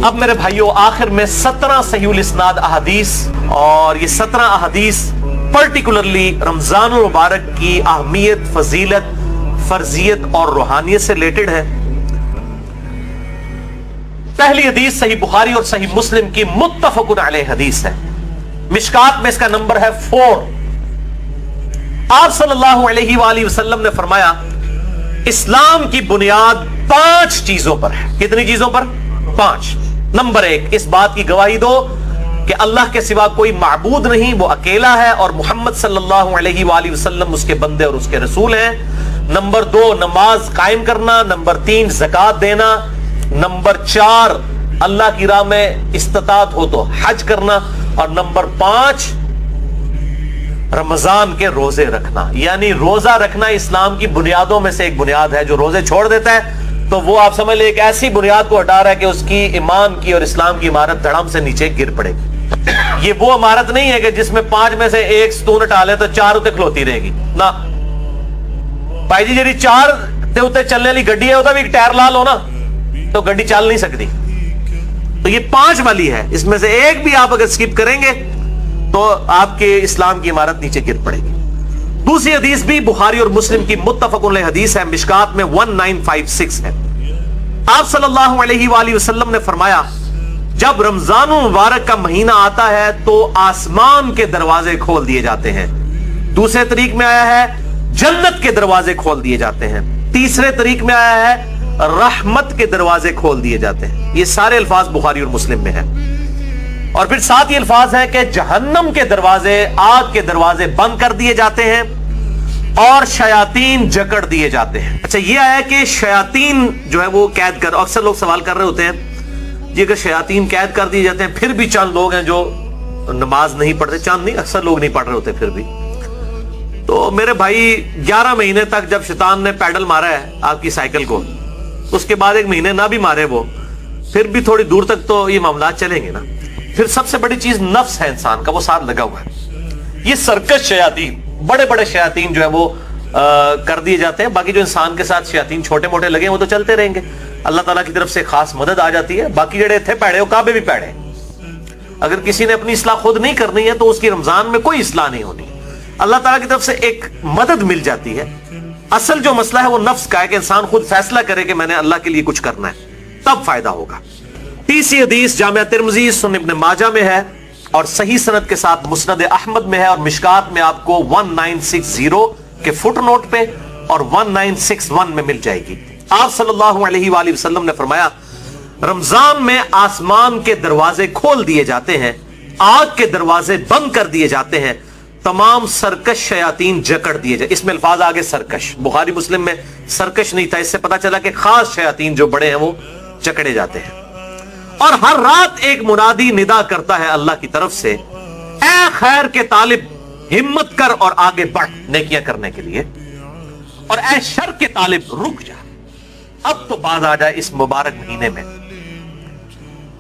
اب میرے بھائیوں آخر میں 17 صحیح الاسناد احادیث، اور یہ 17 احادیث پرٹیکولرلی رمضان المبارک کی اہمیت، فضیلت، فرضیت اور روحانیت سے ریلیٹڈ ہے۔ پہلی حدیث صحیح بخاری اور صحیح مسلم کی متفق علیہ حدیث ہے، مشکات میں اس کا نمبر ہے 4۔ آپ صلی اللہ علیہ وآلہ وسلم نے فرمایا اسلام کی بنیاد 5 چیزوں پر ہے۔ کتنی چیزوں پر؟ 5۔ نمبر 1، اس بات کی گواہی دو کہ اللہ کے سوا کوئی معبود نہیں، وہ اکیلا ہے، اور محمد صلی اللہ علیہ وآلہ وسلم اس کے بندے اور اس کے رسول ہیں۔ نمبر 2، نماز قائم کرنا۔ نمبر 3، زکوٰۃ دینا۔ نمبر 4، اللہ کی راہ میں استطاعت ہو تو حج کرنا۔ اور نمبر 5، رمضان کے روزے رکھنا۔ یعنی روزہ رکھنا اسلام کی بنیادوں میں سے ایک بنیاد ہے۔ جو روزے چھوڑ دیتا ہے تو وہ آپ سمجھ لیں ایک ایسی بنیاد کو ہٹا رہا ہے کہ اس کی ایمان کی اور اسلام کی عمارت دھڑام سے نیچے گر پڑے گی۔ یہ وہ عمارت نہیں ہے کہ جس میں 5 میں سے ایک ستون ہٹا لے تو 4 اتنے کھلوتی رہے گی نا بھائی جی۔ جی 4 اتنے چلنے والی گڈی ہے، وہ بھی ایک ٹائر لال ہو نا تو گڈی چل نہیں سکتی۔ تو یہ 5 والی ہے، اس میں سے ایک بھی آپ اگر سکپ کریں گے تو آپ کے اسلام کی عمارت نیچے گر پڑے گی۔ دوسری حدیث بھی بخاری اور مسلم کی متفق علیہ حدیث ہے، مشکات میں 1956 ہے۔ آپ صلی اللہ علیہ وآلہ وسلم نے فرمایا جب رمضان المبارک کا مہینہ آتا ہے تو آسمان کے دروازے کھول دیے جاتے ہیں۔ دوسرے طریق میں آیا ہے جنت کے دروازے کھول دیے جاتے ہیں۔ تیسرے طریق میں آیا ہے رحمت کے دروازے کھول دیے جاتے ہیں۔ یہ سارے الفاظ بخاری اور مسلم میں ہیں۔ اور پھر ساتھ یہ الفاظ ہے کہ جہنم کے دروازے، آگ کے دروازے بند کر دیے جاتے ہیں اور شیاطین جکڑ دیے جاتے ہیں۔ اچھا یہ آیا کہ شیاطین جو ہے وہ قید کر، اکثر لوگ سوال کر رہے ہوتے ہیں جی اگر شیاطین قید کر دیے جاتے ہیں، پھر بھی چند لوگ ہیں جو نماز نہیں پڑھتے، چند نہیں اکثر لوگ نہیں پڑھ رہے ہوتے پھر بھی، تو میرے بھائی 11 مہینے تک جب شیطان نے پیڈل مارا ہے آپ کی سائیکل کو، اس کے بعد 1 مہینے نہ بھی مارے وہ، پھر بھی تھوڑی دور تک تو یہ معاملات چلیں گے نا۔ پھر سب سے بڑی چیز نفس ہے انسان کا، وہ ساتھ لگا ہوا ہے۔ یہ سرکش شیاطین، بڑے بڑے شیاطین جو ہے وہ کر دیے جاتے ہیں۔ باقی جو انسان کے ساتھ شیاطین چھوٹے موٹے لگے ہیں وہ تو چلتے رہیں گے، اللہ تعالیٰ کی طرف سے خاص مدد آ جاتی ہے۔ باقی جڑے تھے پیڑے وہ کعبے بھی پیڑے، اگر کسی نے اپنی اصلاح خود نہیں کرنی ہے تو اس کی رمضان میں کوئی اصلاح نہیں ہونی، اللہ تعالیٰ کی طرف سے ایک مدد مل جاتی ہے۔ اصل جو مسئلہ ہے وہ نفس کا ہے کہ انسان خود فیصلہ کرے کہ میں نے اللہ کے لیے کچھ کرنا ہے، تب فائدہ ہوگا۔ تیسری حدیث جامعہ ترمذی، سنن ابن ماجہ میں ہے اور صحیح سند کے ساتھ مسند احمد میں ہے، اور مشکات میں آپ کو 1960 کے فٹ نوٹ پہ اور 1961 میں مل جائے گی۔ آپ صلی اللہ علیہ وآلہ وسلم نے فرمایا رمضان میں آسمان کے دروازے کھول دیے جاتے ہیں، آگ کے دروازے بند کر دیے جاتے ہیں، تمام سرکش شیاطین جکڑ دیے جائے۔ اس میں الفاظ آگے سرکش، بخاری مسلم میں سرکش نہیں تھا، اس سے پتا چلا کہ خاص شیاطین جو بڑے ہیں وہ جکڑے جاتے ہیں۔ اور ہر رات ایک منادی ندا کرتا ہے اللہ کی طرف سے، اے خیر کے طالب ہمت کر اور آگے بڑھ نیکیاں کرنے کے لیے، اور اے شر کے طالب رک جا، اب تو بعد آ جائے اس مبارک مہینے میں۔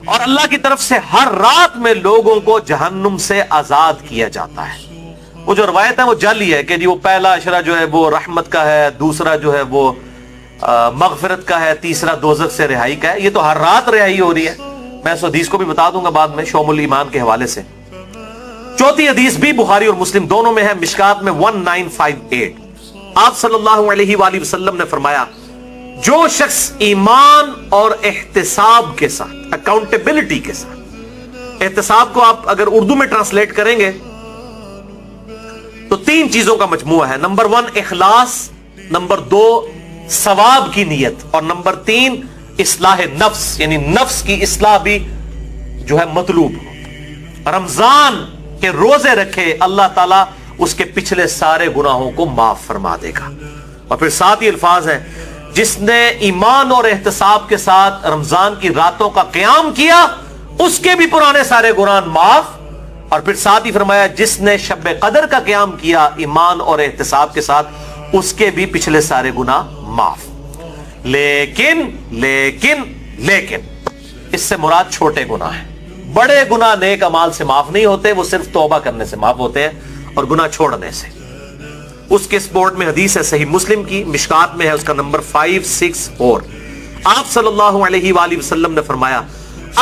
اور اللہ کی طرف سے ہر رات میں لوگوں کو جہنم سے آزاد کیا جاتا ہے۔ وہ جو روایت ہے وہ جعلی ہے کہ جی وہ پہلا اشرہ جو ہے وہ رحمت کا ہے، دوسرا جو ہے وہ مغفرت کا ہے، تیسرا دوزخ سے رہائی کا ہے۔ یہ تو ہر رات رہائی ہو رہی ہے، میں اس حدیث کو بھی بتا دوں گا بعد میں شعب الایمان کے حوالے سے۔ چوتھی حدیث بھی بخاری اور مسلم دونوں میں ہے، مشکات میں 1958۔ آپ صلی اللہ علیہ وآلہ وسلم نے فرمایا جو شخص ایمان اور احتساب کے ساتھ، اکاؤنٹیبلٹی کے ساتھ، احتساب کو آپ اگر اردو میں ٹرانسلیٹ کریں گے تو 3 چیزوں کا مجموعہ ہے۔ نمبر 1 اخلاص، نمبر 2 ثواب کی نیت، اور نمبر 3 اصلاح نفس، یعنی نفس کی اصلاح بھی جو ہے مطلوب ہو۔ رمضان کے روزے رکھے اللہ تعالیٰ اس کے پچھلے سارے گناہوں کو معاف فرما دے گا۔ اور پھر ساتھ ہی الفاظ ہیں جس نے ایمان اور احتساب کے ساتھ رمضان کی راتوں کا قیام کیا اس کے بھی پرانے سارے گناہ معاف، اور پھر ساتھ ہی فرمایا جس نے شب قدر کا قیام کیا ایمان اور احتساب کے ساتھ اس کے بھی پچھلے سارے گناہ معاف۔ لیکن اس سے مراد چھوٹے گناہ ہیں، بڑے گناہ نیک اعمال سے معاف نہیں ہوتے، وہ صرف توبہ کرنے سے معاف ہوتے ہیں اور گناہ چھوڑنے سے۔ اس کے سپورٹ میں حدیث ہے صحیح مسلم کی، مشکات میں ہے، اس کا نمبر 564۔ آپ صلی اللہ علیہ وآلہ وسلم نے فرمایا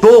2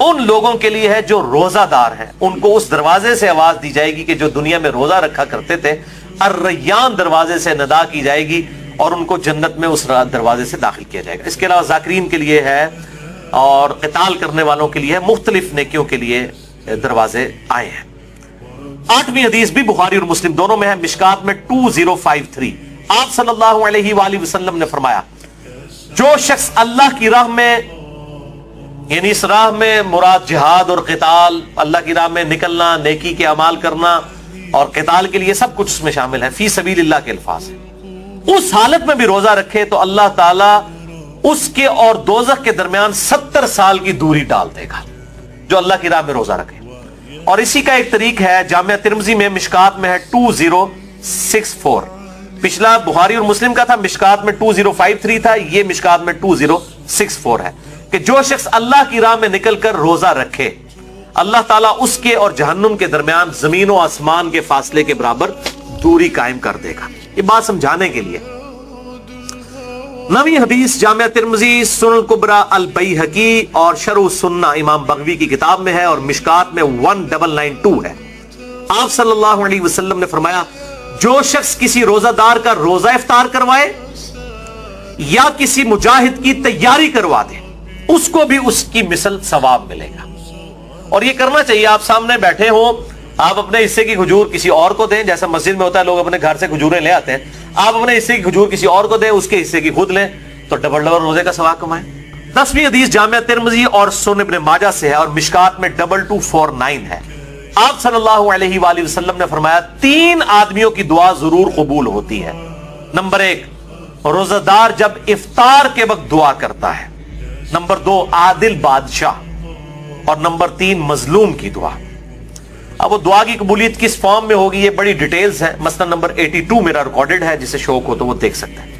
ان لوگوں کے لیے ہے جو روزہ دار ہیں، ان کو اس دروازے سے آواز دی جائے گی کہ جو دنیا میں روزہ رکھا کرتے تھے، الریان دروازے سے ندا کی جائے گی اور ان کو جنت میں اس دروازے سے داخل کیا جائے گا۔ اس کے علاوہ ذاکرین کے لیے ہے اور قتال کرنے والوں کے لیے، مختلف نیکیوں کے لیے دروازے آئے ہیں۔ 8ویں حدیث بھی بخاری اور مسلم دونوں میں ہے، مشکات میں 2053۔ آپ صلی اللہ علیہ وآلہ وسلم نے فرمایا، جو شخص اللہ کی راہ میں، یعنی اس راہ میں مراد جہاد اور قتال، اللہ کی راہ میں نکلنا، نیکی کے اعمال کرنا اور قتال کے لیے سب کچھ اس میں شامل ہے، فی سبیل اللہ کے الفاظ ہیں، اس حالت میں بھی روزہ رکھے تو اللہ تعالیٰ اس کے اور دوزخ کے درمیان 70 سال کی دوری ڈال دے گا، جو اللہ کی راہ میں روزہ رکھے۔ اور اسی کا ایک طریق ہے جامعہ ترمذی میں، مشکات میں ہے 2064۔ پچھلا بخاری اور مسلم کا تھا، مشکات میں 2053 تھا، یہ مشکات میں 2064 ہے، کہ جو شخص اللہ کی راہ میں نکل کر روزہ رکھے، اللہ تعالیٰ اس کے اور جہنم کے درمیان زمین و آسمان کے فاصلے کے برابر دوری قائم کر دے گا۔ یہ بات سمجھانے کے لیے 9ویں حدیث جامعہ ترمذی، سنن الکبریٰ البیہقی اور شرح السنہ امام بغوی کی کتاب میں ہے اور مشکات میں 1992 ہے۔ آپ صلی اللہ علیہ وسلم نے فرمایا، جو شخص کسی روزہ دار کا روزہ افطار کروائے یا کسی مجاہد کی تیاری کروا دے، اس کو بھی اس کی مثل ثواب ملے گا۔ اور یہ کرنا چاہیے، آپ سامنے بیٹھے ہوں، آپ اپنے حصے کی کھجور کسی اور کو دیں، جیسا مسجد میں ہوتا ہے لوگ اپنے گھر سے کھجوریں لے آتے ہیں، آپ اپنے حصے کی کھجور کسی اور کو دیں، اس کے حصے کی خود لیں، تو ڈبل روزے کا ثواب کمائیں۔ 10ویں حدیث جامعہ ترمذی اور سنن ابن ماجہ سے ہے اور مشکات میں 2249 ہے۔ آپ صلی اللہ علیہ وآلہ وسلم نے فرمایا، 3 آدمیوں کی دعا ضرور قبول ہوتی ہے۔ نمبر 1، روزہ دار جب افطار کے وقت دعا کرتا ہے۔ نمبر 2، عادل بادشاہ، اور نمبر 3، مظلوم کی دعا۔ اب وہ دعا کی قبولیت کس فارم میں ہوگی، یہ بڑی ڈیٹیلز ہے، مثلا نمبر 82 میرا ریکارڈڈ ہے، جسے شوق ہو تو وہ دیکھ سکتے ہیں۔